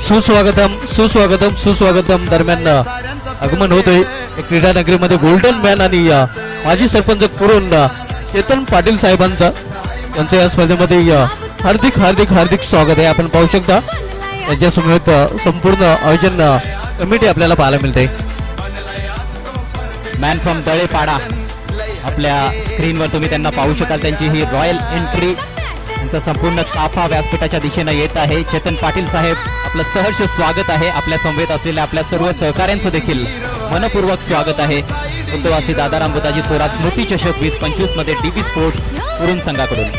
सुस्वागतम सुस्वागतम सुस्वागतम दरम्यान आगमन होतोय क्रीडा नगरीमध्ये गोल्डन मॅन आणि माजी सरपंच करून चेतन पाटील साहेबांचा यांच्या या स्पर्धेमध्ये हार्दिक हार्दिक हार्दिक स्वागत आहे. आपण पाहू शकता यांच्यासमवेत संपूर्ण आयोजन कमिटी आपल्याला पाहायला मिळते. मॅन फ्रॉम तळेपाडा आपल्या स्क्रीनवर तुम्ही त्यांना पाहू शकाल. त्यांची ही रॉयल एंट्री, त्यांचा संपूर्ण ताफा व्यासपीठाच्या दिशेनं येत आहे. चेतन पाटील साहेब आपलं सहर्ष स्वागत आहे. आपल्या समवेत असलेल्या आपल्या सर्व सहकाऱ्यांचं देखील मनपूर्वक स्वागत आहे. उद्धवासी दादाराम बुदाजी थोरात स्मृती चषक 2025 मध्ये डीबी स्पोर्ट्स पुरून संघाकडून